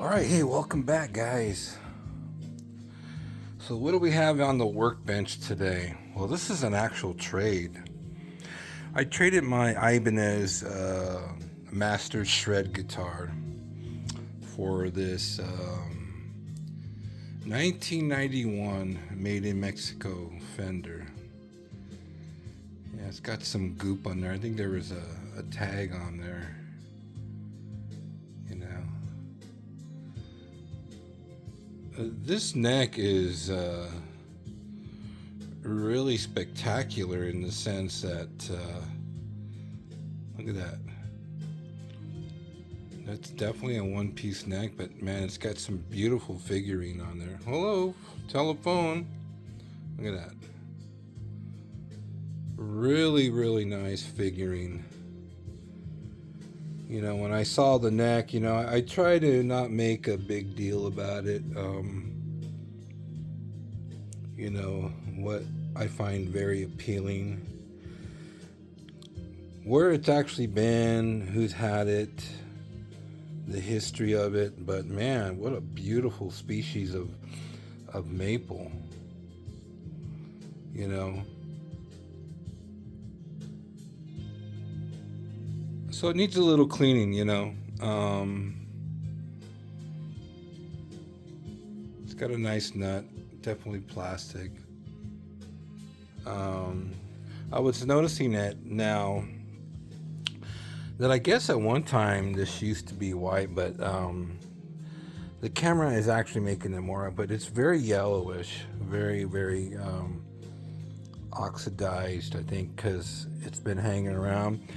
Alright, hey, welcome back, guys. So what do we have on the workbench today? Well, this is an actual trade. I traded my Ibanez Master Shred guitar for this 1991 made in Mexico Fender. Yeah, it's got some goop on there. I think there was a tag on there. You know. This neck is really spectacular in the sense that look at that. That's definitely a one-piece neck, but man, it's got some beautiful figurine on there. Hello, telephone. Look at that. Really, really nice figurine. You know, when I saw the neck, you know, I try to not make a big deal about it. You know, what I find very appealing, where it's actually been, who's had it, the history of it. But man, what a beautiful species of maple. You know. So it needs a little cleaning, you know. It's got a nice nut, definitely plastic. I was noticing that now that I guess at one time this used to be white, but the camera is actually making it more, but it's very yellowish, very, very oxidized, I think, because it's been hanging around.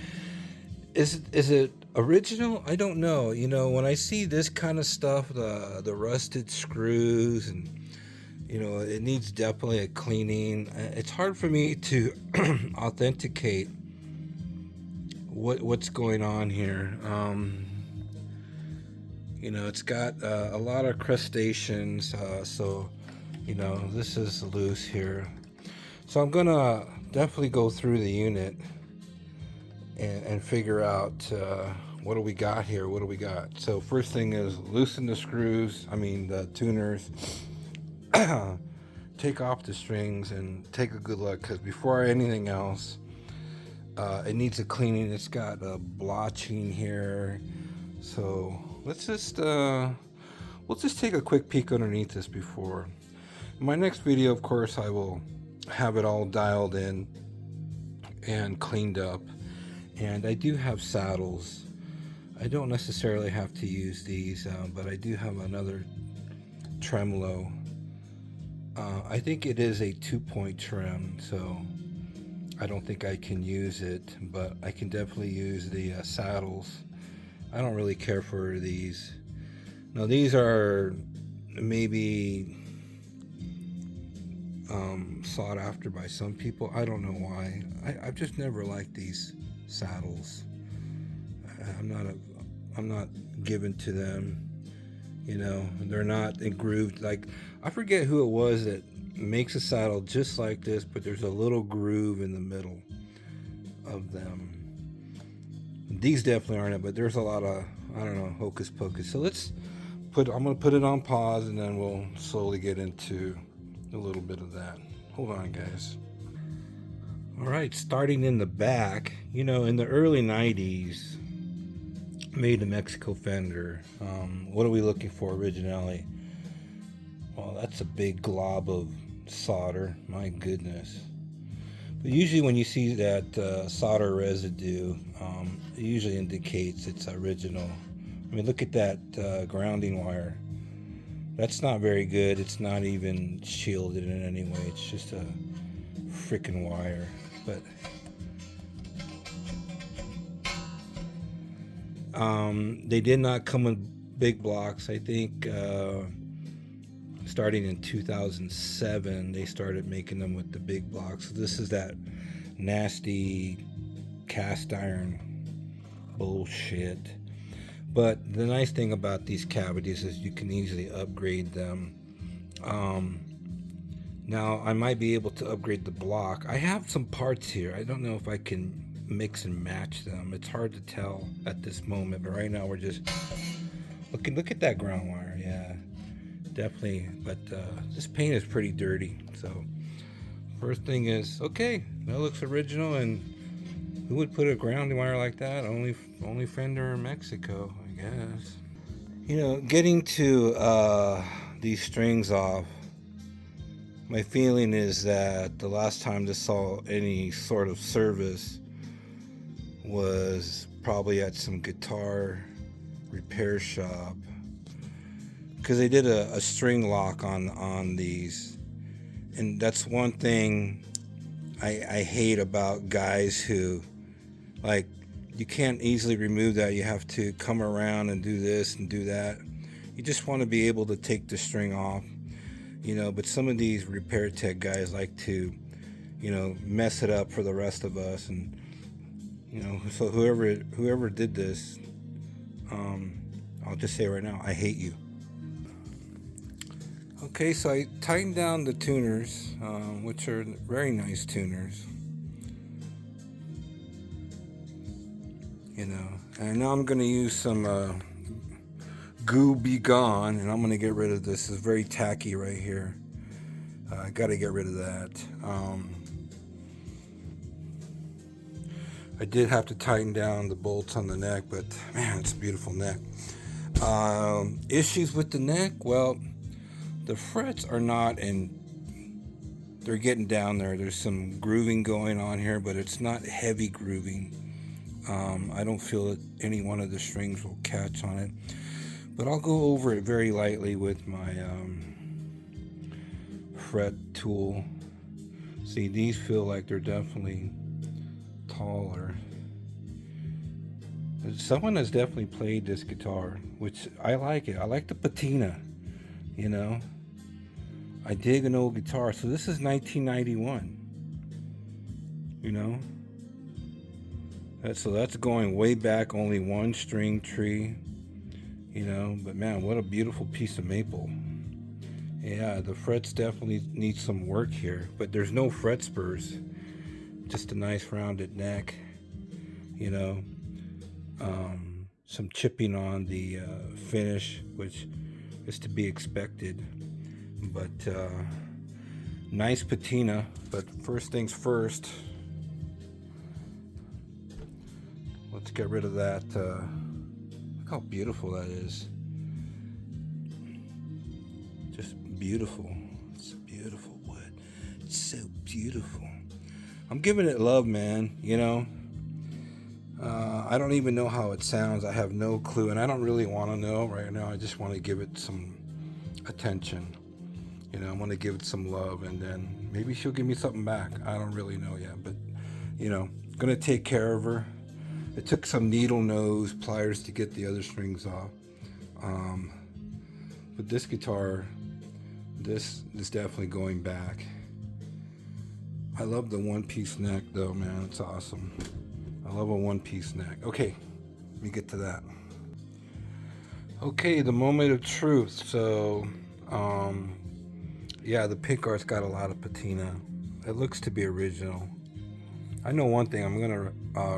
Is it original? I don't know. You know, when I see this kind of stuff, the rusted screws, and you know, it needs definitely a cleaning. It's hard for me to authenticate what's going on here. You know, it's got a lot of crustaceans, so you know, this is loose here. So I'm gonna definitely go through the unit and figure out what do we got here. What do we got? So first thing is loosen the screws, the tuners, take off the strings and take a good look, because before anything else, it needs a cleaning. It's got a blotching here, so let's just we'll just take a quick peek underneath this before. In my next video, of course, I will have it all dialed in and cleaned up. And I do have saddles. I don't necessarily have to use these, but I do have another tremolo. I think it is a 2-point trim, so I don't think I can use it, but I can definitely use the saddles. I don't really care for these. Now these are maybe sought after by some people. I don't know why. I've just never liked these saddles. I'm not given to them. You know, they're not grooved. Like, I forget who it was that makes a saddle just like this, but there's a little groove in the middle of them. These definitely aren't it, but there's a lot of, I don't know, hocus pocus. So I'm gonna put it on pause, and then we'll slowly get into a little bit of that. Hold on, guys. All right, starting in the back, you know, in the early 90s, made in Mexico Fender. What are we looking for originally? Well, that's a big glob of solder, my goodness. But usually when you see that solder residue, it usually indicates it's original. I mean, look at that grounding wire. That's not very good. It's not even shielded in any way. It's just a freaking wire. But they did not come in big blocks. I think starting in 2007 they started making them with the big blocks. So this is that nasty cast iron bullshit. But the nice thing about these cavities is you can easily upgrade them. Now I might be able to upgrade the block. I have some parts here. I don't know if I can mix and match them. It's hard to tell at this moment, but right now we're just Look at that ground wire. Yeah, definitely. But this paint is pretty dirty. So first thing is, okay, that looks original. And who would put a ground wire like that? Only Fender in Mexico, I guess. You know, getting to these strings off, my feeling is that the last time this saw any sort of service was probably at some guitar repair shop, because they did a string lock on these, and that's one thing I hate about guys who, like, you can't easily remove that. You have to come around and do this and do that. You just want to be able to take the string off, you know. But some of these repair tech guys like to, you know, mess it up for the rest of us. And, you know, so whoever did this, I'll just say right now, I hate you. Okay, so I tightened down the tuners, which are very nice tuners. You know, and now I'm going to use some Goo Be Gone, and I'm going to get rid of this. It's very tacky right here. I got to get rid of that. I did have to tighten down the bolts on the neck, but man, it's a beautiful neck. Issues with the neck? Well, the frets are not in. They're getting down there. There's some grooving going on here, but it's not heavy grooving. I don't feel that any one of the strings will catch on it, but I'll go over it very lightly with my fret tool. See, these feel like they're definitely taller. Someone has definitely played this guitar, which I like it. I like the patina, you know. I dig an old guitar. So this is 1991, you know. So that's going way back, only one string tree, you know. But man, what a beautiful piece of maple. Yeah, the frets definitely need some work here, but there's no fret spurs, just a nice rounded neck, you know. Some chipping on the finish, which is to be expected, but nice patina. But first things first, let's get rid of that. Look how beautiful that is. Just beautiful. It's a beautiful wood. It's so beautiful. I'm giving it love, man, you know. I don't even know how it sounds. I have no clue, and I don't really want to know right now. I just want to give it some attention. You know, I want to give it some love, and then maybe she'll give me something back. I don't really know yet, but, you know, gonna take care of her. It took some needle nose pliers to get the other strings off. But this guitar, this is definitely going back. I love the one-piece neck, though, man. It's awesome. I love a one-piece neck. Okay, let me get to that. Okay, the moment of truth. So, yeah, the pickguard's got a lot of patina. It looks to be original. I know one thing. I'm gonna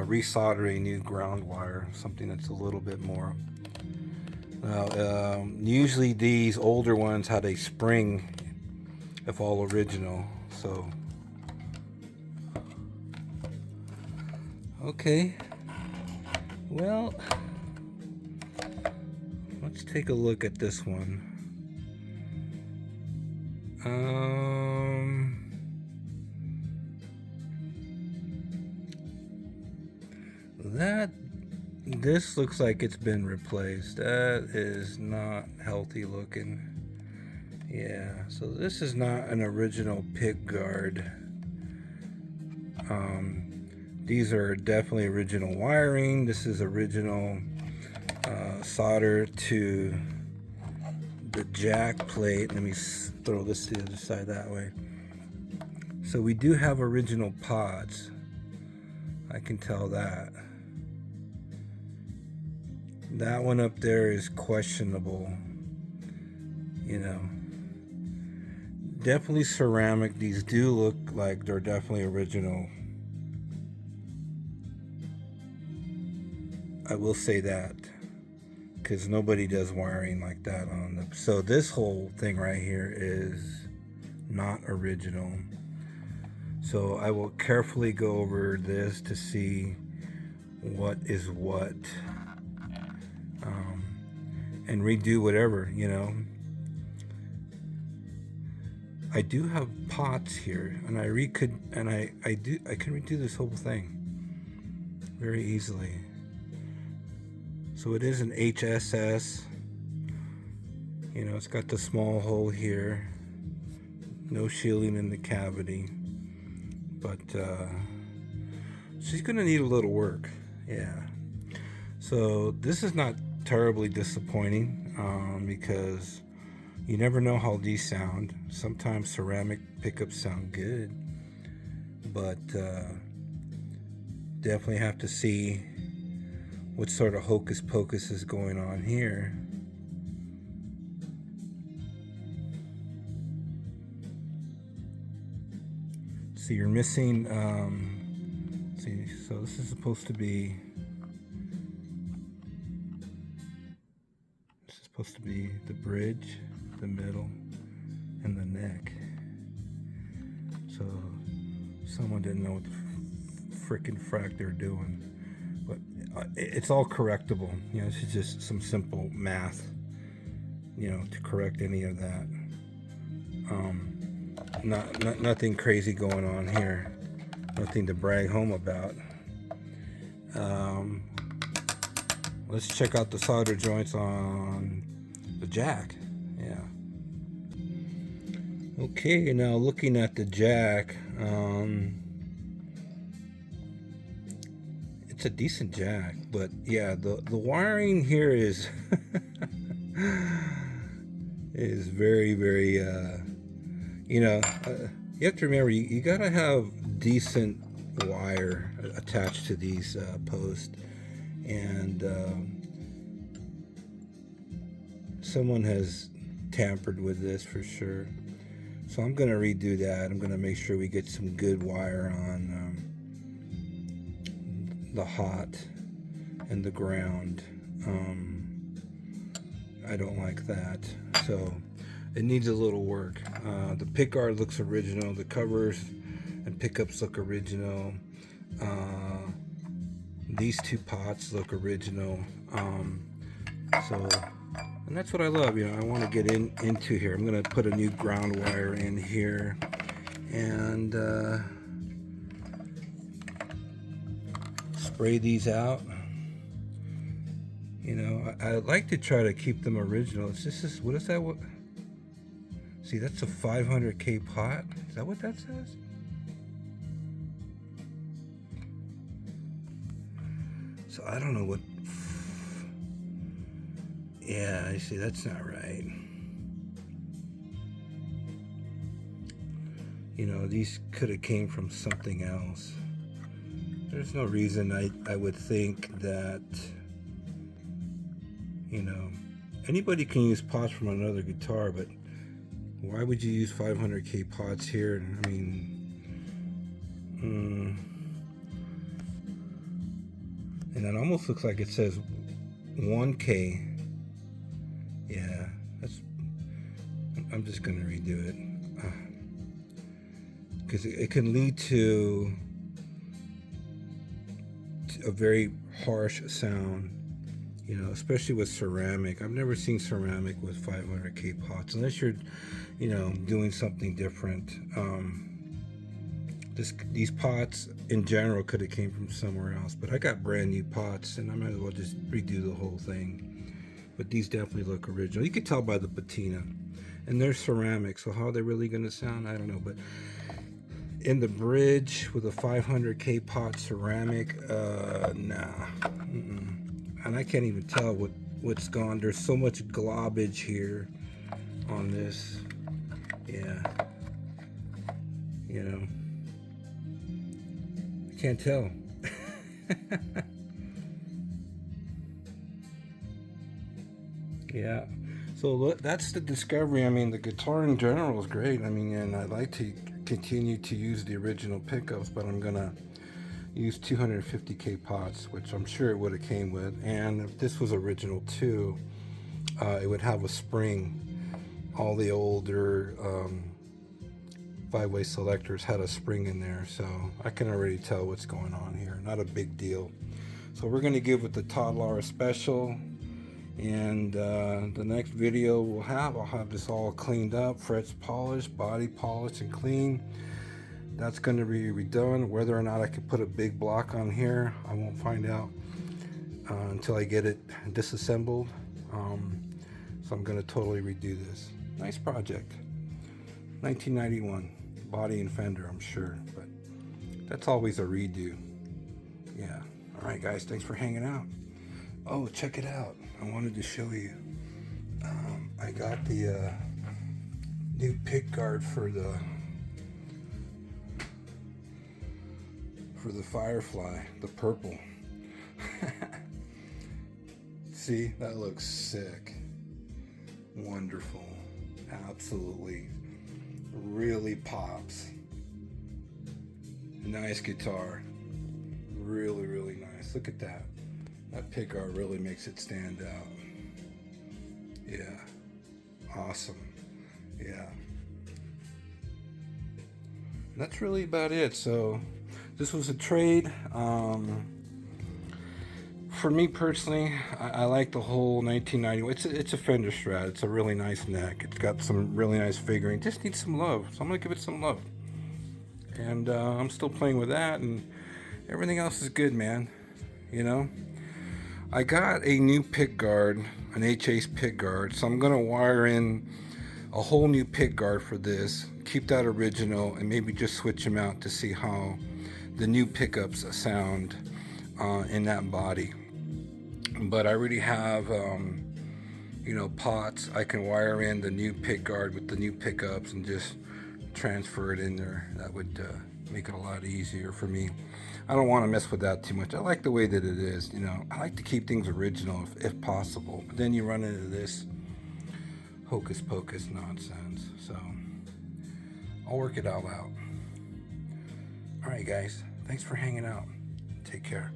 resolder a new ground wire, something that's a little bit more. Now, usually these older ones had a spring, if all original. So. Okay, well, let's take a look at this one. This looks like it's been replaced. That is not healthy looking. Yeah, so this is not an original pickguard. These are definitely original wiring. This is original solder to the jack plate. Let me throw this to the other side that way. So we do have original pods. I can tell that. That one up there is questionable. You know. Definitely ceramic. These do look like they're definitely original. I will say that. because nobody does wiring like that on them. So this whole thing right here is not original. So I will carefully go over this to see what is what, and redo whatever, you know. I do have pots here, and I can redo this whole thing very easily. So it is an HSS. You know, it's got the small hole here, no shielding in the cavity, but she's gonna need a little work. Yeah. So this is not terribly disappointing, because you never know how these sound. Sometimes ceramic pickups sound good, but definitely have to see what sort of hocus pocus is going on here. So you're missing, see, so this is supposed to be the bridge, the middle, and the neck. So someone didn't know what the frickin' frack they're doing, but it's all correctable. You know, this is just some simple math, you know, to correct any of that. Nothing crazy going on here. Nothing to brag home about. Let's check out the solder joints on the jack. Yeah. Okay, now looking at the jack, it's a decent jack, but yeah, the wiring here is is very, very, you know, you have to remember, you gotta have decent wire attached to these posts, and someone has tampered with this for sure. So I'm gonna redo that. I'm gonna make sure we get some good wire on the hot and the ground. I don't like that, so it needs a little work. The pickguard looks original. The covers and pickups look original. These two pots look original. So, and that's what I love. You know, I want to get into here. I'm gonna put a new ground wire in here, and spray these out. You know, I like to try to keep them original. It's just, what is that? What? See, that's a 500K pot. Is that what that says? So I don't know what. Yeah, I see. That's not right. You know, these could have came from something else. There's no reason I would think that, you know, anybody can use pots from another guitar, but why would you use 500K pots here? I mean, and it almost looks like it says 1K. Yeah, I'm just gonna redo it, because it can lead to a very harsh sound, you know, especially with ceramic. I've never seen ceramic with 500K pots, unless you're, you know, doing something different. These pots in general could have came from somewhere else, but I got brand new pots, and I might as well just redo the whole thing. But these definitely look original. You can tell by the patina, and they're ceramic, so how they're really going to sound, I don't know. But in the bridge with a 500K pot ceramic, nah. And I can't even tell what's gone. There's so much globbage here on this. Yeah, you know, I can't tell. Yeah, so that's the discovery. I mean, the guitar in general is great. I mean, and I like to continue to use the original pickups, but I'm gonna used 250K pots, which I'm sure it would have came with. And if this was original too, it would have a spring. All the older 5-way selectors had a spring in there, so I can already tell what's going on here. Not a big deal. So we're going to give it the Todd Lara special, and the next video I'll have this all cleaned up, frets polished, body polished and clean. That's going to be redone. Whether or not I can put a big block on here, I won't find out until I get it disassembled. So I'm going to totally redo this. Nice project. 1991. Body and fender, I'm sure. But that's always a redo. Yeah. Alright guys, thanks for hanging out. Oh, check it out. I wanted to show you. I got the new pick guard for the Firefly, the purple. See, that looks sick. Wonderful. Absolutely. Really pops. Nice guitar. Really, really nice. Look at that. That pick guard really makes it stand out. Yeah. Awesome. Yeah. That's really about it. So this was a trade. For me personally, I like the whole 1990. It's a Fender Strat. It's a really nice neck. It's got some really nice figuring. Just needs some love. So I'm gonna give it some love. And I'm still playing with that, and everything else is good, man. You know, I got a new pick guard, an H-Ace pick guard. So I'm gonna wire in a whole new pick guard for this. Keep that original, and maybe just switch them out to see how the new pickups sound in that body. But I already have you know, pots. I can wire in the new pick guard with the new pickups and just transfer it in there. That would make it a lot easier for me. I don't want to mess with that too much. I like the way that it is. You know, I like to keep things original if possible, but then you run into this hocus pocus nonsense. So I'll work it all out. All right guys, thanks for hanging out. Take care.